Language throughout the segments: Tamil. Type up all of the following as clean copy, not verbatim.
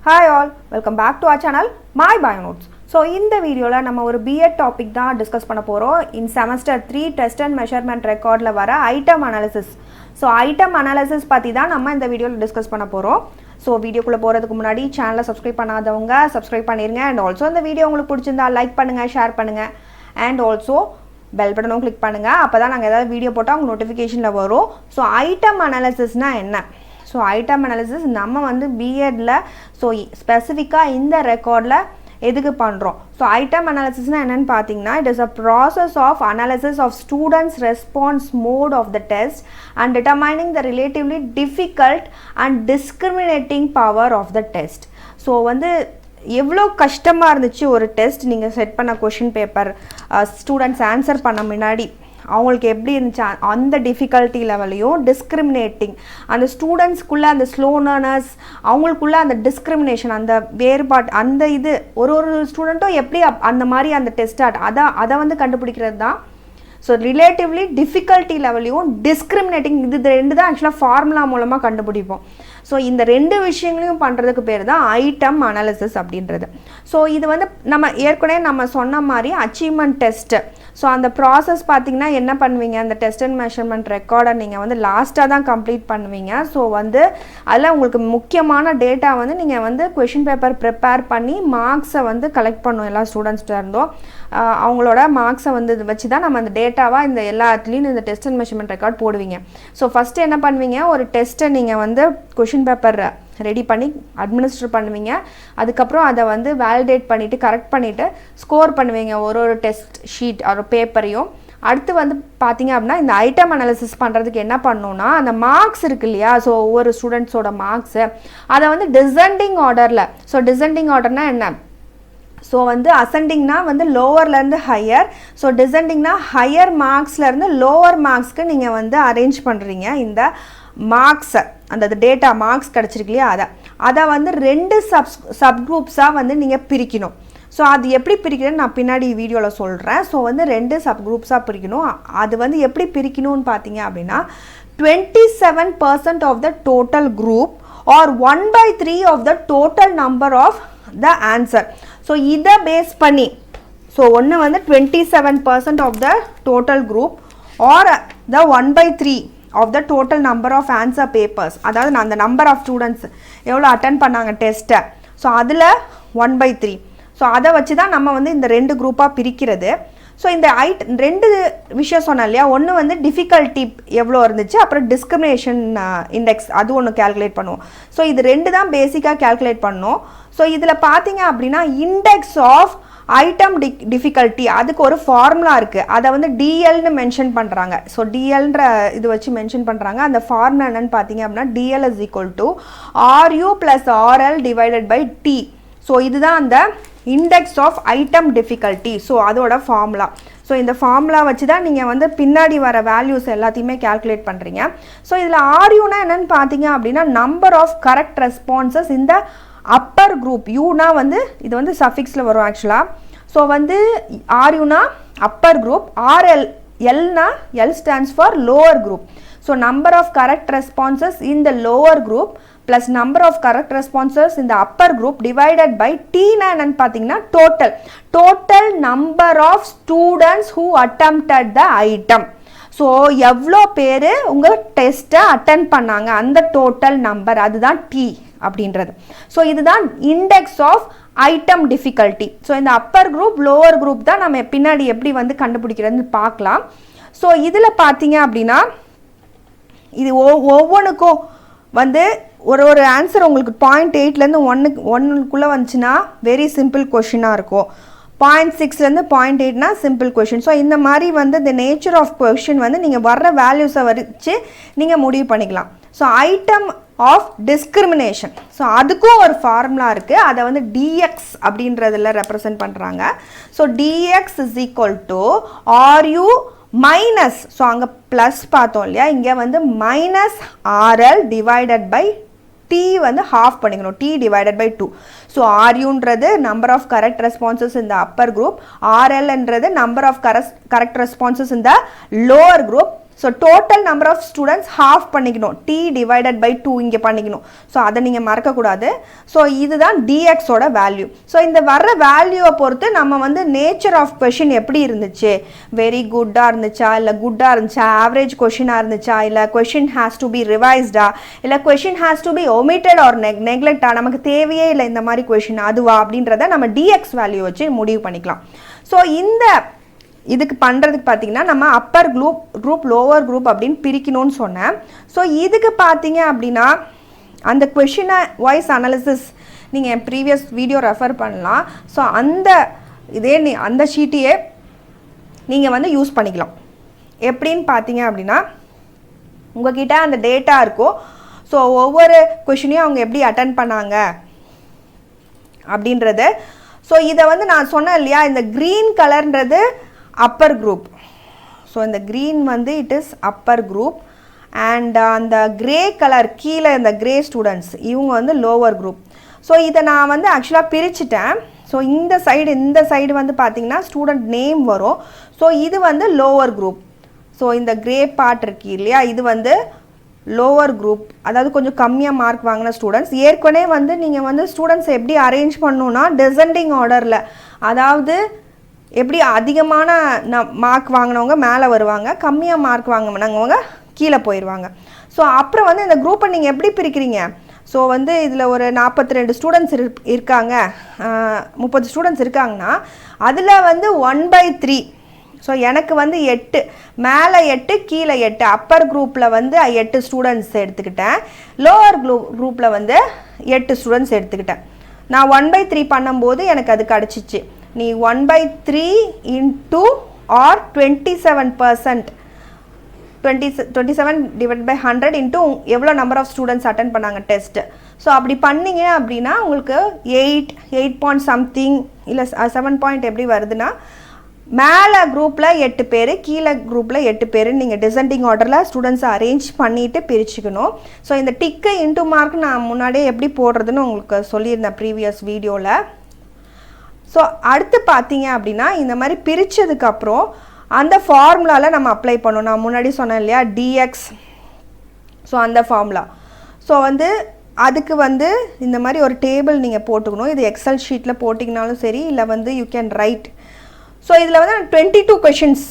Hi all, welcome back to our channel My Bio Notes. So in the video la nama ஒரு B.Ed topic தான் discuss பண்ண போறோம். In semester 3 test and measurement record ல வர item analysis. So item analysis பத்தி தான் நம்ம இந்த வீடியோல discuss பண்ண போறோம். So வீடியோக்குள்ள போறதுக்கு முன்னாடி சேனலை subscribe பண்ணாதவங்க subscribe பண்ணிருங்க and also இந்த வீடியோ உங்களுக்கு பிடிச்சிருந்தா லைக் பண்ணுங்க ஷேர் பண்ணுங்க and also பெல் பட்டனும் கிளிக் பண்ணுங்க அப்பதான் நாங்க ஏதாவது வீடியோ போட்டா உங்களுக்கு நோட்டிஃபிகேஷன்ல வரும். So item analysisனா என்ன? So item analysis நம்ம வந்து B.Ed ல so ஸ்பெசிஃபிக்கா இந்த ரெக்கார்ட்ல எதுக்கு பண்றோம்? So item analysis னா என்னன்னு பாத்தீங்கன்னா it is a process of analysis of students response mode of the test and determining the relatively difficult and discriminating power of the test. So வந்து எவ்வளோ கஷ்டமாக இருந்துச்சு ஒரு டெஸ்ட் நீங்கள் செட் பண்ண கொஷின் பேப்பர் ஸ்டூடெண்ட்ஸ் ஆன்சர் பண்ண முன்னாடி அவங்களுக்கு எப்படி இருந்துச்சு அந்த டிஃபிகல்ட்டி லெவலையும் டிஸ்கிரிமினேட்டிங் அந்த ஸ்டூடெண்ட்ஸ்குள்ளே அந்த ஸ்லோ லேர்னர்ஸ் அவங்களுக்குள்ள அந்த டிஸ்கிரிமினேஷன் அந்த வேறுபாடு அந்த இது ஒரு ஸ்டூடெண்ட்டும் எப்படி அந்த மாதிரி அந்த டெஸ்ட் அதை வந்து கண்டுபிடிக்கிறது தான். ஸோ ரிலேட்டிவ்லி டிஃபிகல்ட்டி லெவலையும் டிஸ்கிரிமினேட்டிங் இது ரெண்டு தான் ஆக்சுவலாக ஃபார்முலா மூலமாக கண்டுபிடிப்போம். ஸோ இந்த ரெண்டு விஷயங்களையும் பண்ணுறதுக்கு பேர் தான் ஐட்டம் அனாலிசிஸ் அப்படின்றது. ஸோ இது வந்து நம்ம ஏற்கனவே நம்ம சொன்ன மாதிரி அச்சீவ்மெண்ட் டெஸ்ட்டு. ஸோ அந்த ப்ராசஸ் பார்த்திங்கன்னா என்ன பண்ணுவீங்க, அந்த டெஸ்ட் அண்ட் மெஷர்மெண்ட் ரெக்கார்டை நீங்கள் வந்து லாஸ்ட்டாக தான் கம்ப்ளீட் பண்ணுவீங்க. ஸோ வந்து அதில் உங்களுக்கு முக்கியமான டேட்டா வந்து நீங்கள் வந்து கொஷின் பேப்பர் ப்ரிப்பேர் பண்ணி மார்க்ஸை வந்து கலெக்ட் பண்ணுவோம் எல்லா ஸ்டூடெண்ட்ஸ்கிட்ட இருந்தோம். அவங்களோட மார்க்ஸை வந்து வச்சு தான் நம்ம அந்த டேட்டாவாக இந்த எல்லாத்துலேயும் இந்த டெஸ்ட் அண்ட் மெஷர்மெண்ட் ரெக்கார்ட் போடுவீங்க. ஸோ ஃபஸ்ட்டு என்ன பண்ணுவீங்க, ஒரு டெஸ்ட்டை நீங்கள் வந்து கொஷின் பேப்பர் ரெடி பண்ணி அட்மினிஸ்டர் பண்ணுவீங்க. அதுக்கப்புறம் அதை வந்து வேலிடேட் பண்ணிவிட்டு கரெக்ட் பண்ணிவிட்டு ஸ்கோர் பண்ணுவீங்க ஒரு டெஸ்ட் ஷீட் ஒரு பேப்பரையும். அடுத்து வந்து பார்த்தீங்க அப்படின்னா இந்த ஐட்டம் அனாலிசிஸ் பண்ணுறதுக்கு என்ன பண்ணணும்னா அந்த மார்க்ஸ் இருக்கு இல்லையா, ஸோ ஒவ்வொரு ஸ்டூடெண்ட்ஸோட மார்க்ஸு அதை வந்து டிசெண்டிங் ஆர்டரில். ஸோ டிசெண்டிங் ஆர்டர்னால் என்ன, ஸோ வந்து அசெண்டிங்னா வந்து லோவர்லேருந்து ஹையர், ஸோ டிசெண்டிங்னா ஹையர் மார்க்ஸ்லேருந்து லோவர் மார்க்ஸ்க்கு நீங்கள் வந்து அரேஞ்ச் பண்ணுறீங்க இந்த மார்க்ஸை. அந்த டேட்டா மார்க்ஸ் கிடச்சிருக்கு இல்லையா அதை வந்து ரெண்டு சப்குரூப்ஸாக வந்து நீங்கள் பிரிக்கணும். ஸோ அது எப்படி பிரிக்கணும்னு நான் பின்னாடி வீடியோவில் சொல்கிறேன். ஸோ வந்து ரெண்டு சப்குரூப்ஸாக பிரிக்கணும். அது வந்து எப்படி பிரிக்கணும்னு பார்த்தீங்க அப்படின்னா 27% of the total group or 1/3 of the total number of the answer. So இதை பேஸ் பண்ணி ஸோ ஒன்று வந்து 27% of the total group or the 1/3 of the total number of answer papers, அதாவது அந்த நம்பர் ஆஃப் ஸ்டூடெண்ட்ஸ் எவ்வளோ அட்டன் பண்ணாங்க டெஸ்ட்டை, ஸோ அதில் 1/3. ஸோ அதை வச்சு தான் நம்ம வந்து இந்த ரெண்டு குரூப்பாக பிரிக்கிறது. ஸோ இந்த ரெண்டு விஷயம் சொன்னேன் இல்லையா, ஒன்று வந்து டிஃபிகல்ட்டி எவ்வளோ இருந்துச்சு, அப்புறம் டிஸ்கிரிமினேஷன் இண்டெக்ஸ் அது ஒன்று கேல்குலேட் பண்ணுவோம். ஸோ இது ரெண்டு தான் பேசிக்காக கேல்குலேட் பண்ணோம். ஸோ இதில் பார்த்தீங்க அப்படின்னா இண்டெக்ஸ் ஆஃப் ஐட்டம் டிஃபிகல்ட்டி அதுக்கு ஒரு ஃபார்முலா இருக்குது, அதை வந்து டிஎல்னு மென்ஷன் பண்ணுறாங்க. ஸோ டிஎல்ன்ற இது வச்சு மென்ஷன் பண்ணுறாங்க. அந்த ஃபார்முலா என்னன்னு பார்த்தீங்க அப்படின்னா DL is equal to RU plus RL divided by D. So இதுதான் அந்த index of item difficulty. So அதோட ஃபார்முலா. ஸோ இந்த ஃபார்முலா வச்சு தான் நீங்கள் வந்து பின்னாடி வர வேல்யூஸ் எல்லாத்தையுமே கேல்குலேட் பண்ணுறீங்க. ஸோ இதில் ஆர்யூனா என்னென்னு பார்த்தீங்க அப்படின்னா நம்பர் ஆஃப் கரெக்ட் ரெஸ்பான்சஸ் இந்த அப்பர் குரூப். யூனா வந்து இது வந்து சஃபிக்ஸில் வரும் ஆக்சுவலாக. ஸோ வந்து ஆர்யூனா அப்பர் குரூப், ஆர்எல் எல்னா L stands for lower group. So number of correct responses in the lower group plus number of correct responses in the upper group divided by T na என்னன்னு பார்த்தீங்கன்னா total number of students who attempted the item. So எவ்வளோ பேர் உங்கள் டெஸ்ட்டை அட்டன் பண்ணாங்க அந்த டோட்டல் நம்பர் அதுதான் T அப்படின்றது. ஸோ இதுதான் index of item difficulty. So இந்த அப்பர் குரூப் லோவர் குரூப் தான் நம்ம பின்னாடி எப்படி வந்து கண்டுபிடிக்கிறதுன்னு பார்க்கலாம். ஸோ இதில் பார்த்தீங்க அப்படின்னா இது ஒவ்வொன்றுக்கும் வந்து ஒரு ஆன்சர் உங்களுக்கு 0.8லேருந்து 1க்குள்ளே வந்துச்சுன்னா வெரி சிம்பிள் கொஷினாக இருக்கும். 0.6லேருந்து 0.8னா சிம்பிள் கொஷின். ஸோ இந்த மாதிரி வந்து த நேச்சர் ஆஃப் கொஷின் வந்து நீங்கள் வர்ற வேல்யூஸை வச்சு நீங்கள் முடிவு பண்ணிக்கலாம். So item of discrimination, so அதுக்கும் ஒரு ஃபார்முலா இருக்குது, அதை வந்து டிஎக்ஸ் அப்படின்றதில் ரெப்ரசன்ட் பண்ணுறாங்க. So DX is equal to RU minus, so அங்கே ப்ளஸ் பார்த்தோம் இல்லையா, இங்கே வந்து minus RL divided by T வந்து ஹாஃப் பண்ணிக்கணும், டி டிவைடட் பை 2. ஸோ ஆர்யூன்றது நம்பர் ஆஃப் கரெக்ட் ரெஸ்பான்சஸ் இந்த அப்பர் குரூப், ஆர்எல்ன்றது நம்பர் ஆஃப் கரெக்ட் ரெஸ்பான்சஸ் இந்த lower group. So total number of students half பண்ணிக்கணும், t டிவைடட் பை 2 இங்கே பண்ணிக்கணும். ஸோ அதை நீங்கள் மறக்கக்கூடாது. ஸோ இதுதான் dxோட வேல்யூ. ஸோ இந்த வர்ற வேல்யூவை பொறுத்து நம்ம வந்து நேச்சர் ஆஃப் கொஷின் எப்படி இருந்துச்சு, வெரி குட்டாக இருந்துச்சா இல்லை குட்டாக இருந்துச்சா, ஆவரேஜ் கொஷினாக இருந்துச்சா, இல்லை கொஷின் ஹேஸ் டு பி ரிவைஸ்டா, இல்லை question has to be omitted or நெக்லெக்டா, நமக்கு தேவையே இல்லை இந்த மாதிரி கொஷின் அதுவா அப்படின்றத நம்ம dx வேல்யூ வச்சு முடிவு பண்ணிக்கலாம். ஸோ இந்த இதுக்கு பண்ணுறதுக்கு பார்த்தீங்கன்னா நம்ம அப்பர் குரூப் லோவர் குரூப் அப்படின்னு பிரிக்கணும்னு சொன்னேன். ஸோ இதுக்கு பார்த்தீங்க அப்படின்னா அந்த கொஷினை வாய்ஸ் அனாலிசிஸ் நீங்கள் என் ப்ரீவியஸ் வீடியோ ரெஃபர் பண்ணலாம். ஸோ அந்த ஷீட்டையே நீங்கள் வந்து யூஸ் பண்ணிக்கலாம். எப்படின்னு பார்த்தீங்க அப்படின்னா உங்ககிட்ட அந்த டேட்டா இருக்கும். ஸோ ஒவ்வொரு கொஷினையும் அவங்க எப்படி அட்டன் பண்ணாங்க அப்படின்றது. ஸோ இதை வந்து நான் சொன்னேன் இல்லையா, இந்த க்ரீன் கலர்ன்றது அப்பர் குரூப். ஸோ இந்த க்ரீன் வந்து it is Appar group and அந்த கிரே கலர் கீழே இந்த கிரே ஸ்டூடெண்ட்ஸ் இவங்க வந்து லோவர் குரூப். ஸோ இதை நான் வந்து ஆக்சுவலாக பிரிச்சுட்டேன். ஸோ இந்த சைடு வந்து பார்த்திங்கன்னா ஸ்டூடெண்ட் நேம் வரும். ஸோ இது வந்து லோவர் குரூப். ஸோ இந்த கிரே பார்ட் இருக்கு இல்லையா, இது வந்து லோவர் குரூப், அதாவது கொஞ்சம் கம்மியாக மார்க் வாங்கின ஸ்டூடெண்ட்ஸ். ஏற்கனவே வந்து நீங்கள் வந்து ஸ்டூடெண்ட்ஸ் எப்படி அரேஞ்ச் பண்ணணுன்னா டிசெண்டிங் ஆர்டரில், அதாவது எப்படி அதிகமான மார்க் வாங்கினவங்க மேலே வருவாங்க, கம்மியாக மார்க் வாங்கினவங்க கீழே போயிடுவாங்க. ஸோ அப்புறம் வந்து இந்த குரூப்பை நீங்கள் எப்படி பிரிக்கிறீங்க, ஸோ வந்து இதில் ஒரு 42 ஸ்டூடெண்ட்ஸ் இருக்காங்க, 30 ஸ்டூடெண்ட்ஸ் இருக்காங்கன்னா அதில் வந்து 1/3. ஸோ எனக்கு வந்து 8 மேலே 8 கீழே 8, அப்பர் குரூப்பில் வந்து 8 ஸ்டூடெண்ட்ஸ் எடுத்துக்கிட்டேன், லோவர் குரூப்பில் வந்து 8 ஸ்டூடெண்ட்ஸ் எடுத்துக்கிட்டேன். நான் 1/3 பண்ணும்போது எனக்கு அது கிடச்சிச்சு. நீ 1/3 into or 27%, 27 divide by 100 into எவ்வளோ நம்பர் ஆஃப் ஸ்டூடெண்ட்ஸ் அட்டன் பண்ணாங்க டெஸ்ட்டு. ஸோ அப்படி பண்ணிங்க அப்படின்னா உங்களுக்கு 8 பாயிண்ட் சம்திங் இல்லை 7 பாயிண்ட் எப்படி வருதுன்னா, மேலே குரூப்பில் 8 பேர் கீழே குரூப்பில் 8 பேர் நீங்கள் டிசெண்டிங் ஆர்டரில் ஸ்டூடெண்ட்ஸை அரேஞ்ச் பண்ணிவிட்டு பிரிச்சுக்கணும். ஸோ இந்த டிக்கு இன்ட்டு மார்க் நான் முன்னாடியே எப்படி போடுறதுன்னு உங்களுக்கு சொல்லியிருந்தேன் ப்ரீவியஸ் வீடியோவில். ஸோ அடுத்து பார்த்தீங்க அப்படின்னா இந்த மாதிரி பிரித்ததுக்கப்புறம் அந்த ஃபார்முலாவில் நம்ம அப்ளை பண்ணணும். நான் முன்னாடி சொன்னேன் இல்லையா dx, ஸோ அந்த ஃபார்முலா. ஸோ வந்து அதுக்கு வந்து இந்த மாதிரி ஒரு டேபிள் நீங்கள் போட்டுக்கணும். இது எக்ஸல் ஷீட்டில் போட்டிங்கனாலும் சரி, இல்லை வந்து யூ கேன் ரைட். ஸோ இதில் வந்து 22 questions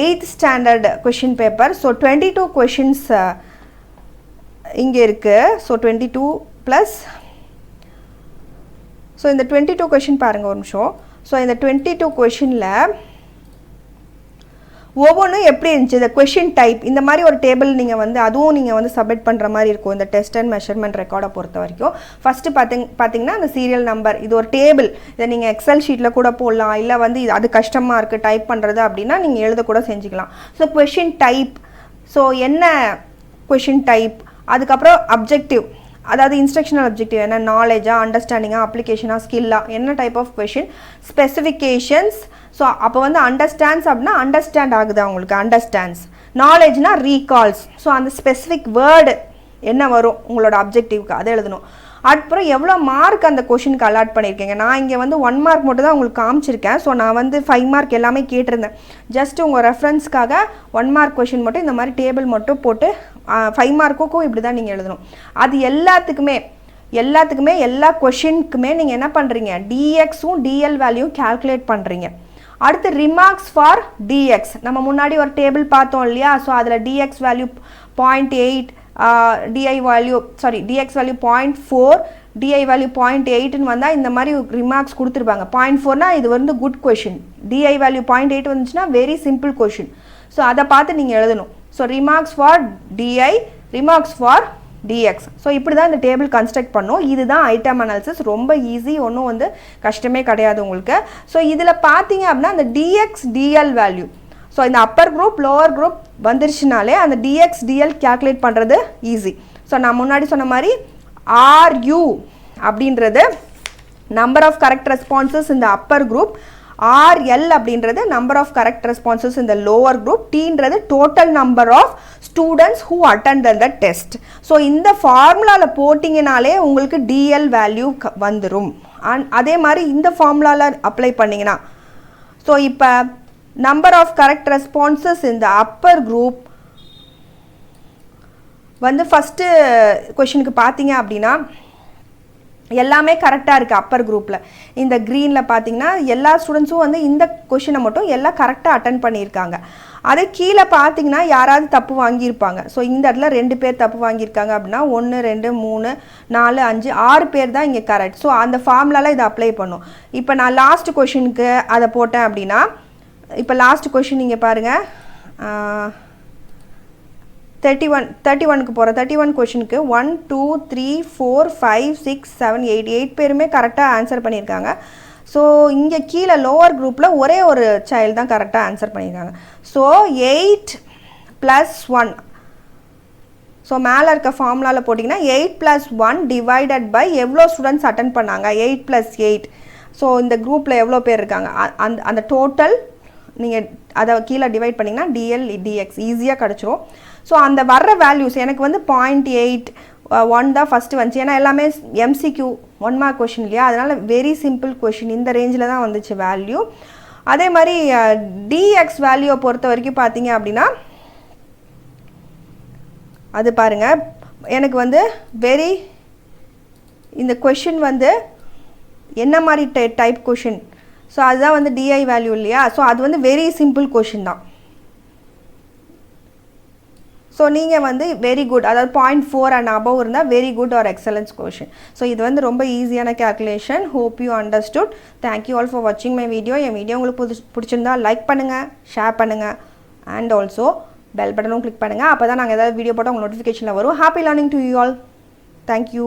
8th standard question paper. So 22 questions இங்கே இருக்குது. ஸோ 22 ப்ளஸ், ஸோ இந்த 22 கொஷின் பாருங்கள் ஒரு நிமிஷம். ஸோ இந்த 22 கொஷினில் ஒவ்வொன்றும் எப்படி இருந்துச்சு, இந்த கொஷின் டைப் இந்த மாதிரி ஒரு டேபிள் நீங்கள் வந்து அதுவும் நீங்கள் வந்து சப்மிட் பண்ணுற மாதிரி இருக்கும் இந்த டெஸ்ட் அண்ட் மெஷர்மெண்ட் ரெக்கார்டை பொறுத்த வரைக்கும். ஃபஸ்ட்டு பார்த்தீங்கன்னா அந்த சீரியல் நம்பர், இது ஒரு டேபிள். இதை நீங்கள் எக்ஸல் ஷீட்டில் கூட போடலாம், இல்லை வந்து அது கஷ்டமாக இருக்குது டைப் பண்ணுறது அப்படின்னா நீங்கள் எழுதக்கூட செஞ்சுக்கலாம். ஸோ கொஷின் டைப், ஸோ என்ன கொஷின் டைப், அதுக்கப்புறம் அப்ஜெக்டிவ், அதாவது இன்ஸ்ட்ரக்ஷனல் அப்ஜெக்டிவ் என்ன, நாலேஜா, அண்டர்ஸ்டாண்டிங்கா, அப்ளிகேஷனா, ஸ்கில்லா, என்ன type of question, specifications. So அப்போ வந்து அண்டர்ஸ்டாண்ட்ஸ் அப்படின்னா அண்டர்ஸ்டாண்ட் ஆகுது அவங்களுக்கு, அண்டர்ஸ்டாண்ட்ஸ். நாலேஜ்னா ரீகால்ஸ். ஸோ அந்த ஸ்பெசிஃபிக் வேர்டு என்ன வரும் உங்களோட அப்ஜெக்டிவ்க்கு அதை எழுதணும். அப்புறம் எவ்வளோ மார்க் அந்த கொஷினுக்கு அலாட் பண்ணியிருக்கீங்க. நான் இங்கே வந்து 1 மார்க் மட்டும் தான் உங்களுக்கு காமிச்சிருக்கேன். ஸோ நான் வந்து 5 மார்க் எல்லாமே கேட்டிருந்தேன். ஜஸ்ட் உங்கள் ரெஃபரன்ஸ்க்காக 1 மார்க் கொஷின் மட்டும் இந்த மாதிரி டேபிள் மட்டும் போட்டு 5 மார்க்குக்கும் இப்படி தான் நீங்கள் எழுதணும். அது எல்லாத்துக்குமே எல்லா கொஷினுக்குமே நீங்கள் என்ன பண்ணுறீங்க, டிஎக்ஸும் டிஎல் வேல்யூவும் கால்குலேட் பண்ணுறீங்க. அடுத்து ரிமார்க்ஸ் ஃபார் டிஎக்ஸ், நம்ம முன்னாடி ஒரு டேபிள் பார்த்தோம் இல்லையா. ஸோ அதில் DX value 0.8, DI value DX value 0.4, DI value 0.8ன்னு வந்தால் இந்த மாதிரி ரிமார்க்ஸ் கொடுத்துருப்பாங்க. 0.4னா இது வந்து குட் கொஷின், டிஐ வேல்யூ 0.8 வந்துச்சுன்னா வெரி சிம்பிள் கொஷின். ஸோ அதை பார்த்து நீங்கள் எழுதணும். So remarks for DI, remarks for DX. So இப்படி தான் இந்த டேபிள் கன்ஸ்ட்ரக்ட் பண்ணும். இதுதான் ஐட்டம் அனாலிசிஸ், ரொம்ப ஈஸி, ஒன்றும் வந்து கஷ்டமே கிடையாது உங்களுக்கு. ஸோ இதில் பார்த்தீங்க அப்படின்னா அந்த டிஎக்ஸ் டிஎல் வேல்யூ, ஸோ இந்த அப்பர் குரூப் லோவர் குரூப் வந்துருச்சுனாலே அந்த டிஎக்ஸ் டிஎல் கேல்குலேட் பண்ணுறது ஈஸி. ஸோ நான் முன்னாடி சொன்ன மாதிரி ஆர்யூ அப்படின்றது நம்பர் ஆஃப் கரெக்ட் ரெஸ்பான்சஸ் இந்த அப்பர் குரூப், RL அப்படின்றது நம்பர் ஆஃப் கரெக்ட் ரெஸ்பான்சஸ் இந்த லோவர் குரூப், Tன்றது total number of students who attended the test. So இந்த ஃபார்முலாவில் போட்டிங்கனாலே உங்களுக்கு டிஎல் வேல்யூ வந்துடும். அதே மாதிரி இந்த ஃபார்முலாவில் அப்ளை பண்ணிங்கன்னா, ஸோ இப்போ நம்பர் ஆஃப் கரெக்ட் ரெஸ்பான்சஸ் இந்த அப்பர் குரூப் வந்து ஃபஸ்ட்டு கொஷினுக்கு பார்த்தீங்க அப்படின்னா எல்லாமே கரெக்டாக இருக்குது அப்பர் குரூப்பில். இந்த க்ரீனில் பார்த்தீங்கன்னா எல்லா ஸ்டூடெண்ட்ஸும் வந்து இந்த கொஷினை மட்டும் எல்லாம் கரெக்டாக அட்டன் பண்ணியிருக்காங்க. அதே கீழே பார்த்தீங்கன்னா யாராவது தப்பு வாங்கியிருப்பாங்க. ஸோ இந்த இடத்துல 2 பேர் தப்பு வாங்கியிருக்காங்க அப்படின்னா 1 2 3 4 5 6 பேர் தான் இங்கே கரெக்ட். ஸோ அந்த ஃபார்முலாவில் இதை அப்ளை பண்ணும். இப்போ நான் லாஸ்ட் கொஷினுக்கு அதை போட்டேன் அப்படின்னா இப்போ லாஸ்ட் கொஷின் நீங்கள் பாருங்கள் 31க்கு போகிற 31 கொஷினுக்கு 1 2 3 4 5 6 7 8 பேருமே கரெக்டாக ஆன்சர் பண்ணியிருக்காங்க. ஸோ இங்கே கீழே லோவர் குரூப்பில் ஒரே ஒரு சைல்டு தான் கரெக்டாக ஆன்சர் பண்ணியிருக்காங்க. ஸோ 8 + 1. ஸோ மேலே இருக்க ஃபார்முலாவில் போட்டிங்கன்னா 8 + 1 டிவைடட் பை எவ்வளோ ஸ்டூடெண்ட்ஸ் அட்டன் பண்ணாங்க 8 + 8. ஸோ இந்த குரூப்பில் எவ்வளோ பேர் இருக்காங்க அந்த டோட்டல் நீங்கள் அதை கீழே டிவைட் பண்ணிங்கன்னா dl dx ஈஸியாக கிடச்சிரும். ஸோ அந்த வர்ற வேல்யூஸ் எனக்கு வந்து 0.8 1 தான் ஃபஸ்ட்டு வந்துச்சு. ஏன்னா எல்லாமே MCQ 1 மார்க் கொஷின் இல்லையா, அதனால் வெரி சிம்பிள் கொஷின் இந்த ரேஞ்சில் தான் வந்துச்சு வேல்யூ. அதே மாதிரி dx வேல்யூவை பொறுத்த வரைக்கும் பார்த்தீங்க அப்படின்னா அது பாருங்கள் எனக்கு வந்து இந்த கொஷின் வந்து என்ன மாதிரி டைப் கொஷின், ஸோ அதுதான் வந்து DI வேல்யூ இல்லையா. ஸோ அது வந்து வெரி சிம்பிள் கொஷின் தான். ஸோ நீங்கள் வந்து வெரி குட், அதாவது 0.4 அண்ட் அபவ் இருந்தால் very good or excellence question. So இது வந்து ரொம்ப ஈஸியான calculation. Hope you understood. Thank you all for வாட்சிங் மை வீடியோ. என் வீடியோ உங்களுக்கு பிடிச்சிருந்தா லைக் பண்ணுங்கள், ஷேர் பண்ணுங்கள், அண்ட் ஆல்சோ பெல் பட்டனும் கிளிக் பண்ணுங்கள். அப்போ தான் நாங்கள் ஏதாவது வீடியோ போட்டால் உங்களுக்கு நோட்டிஃபிகேஷனில் வரும். Happy learning to you all. Thank you.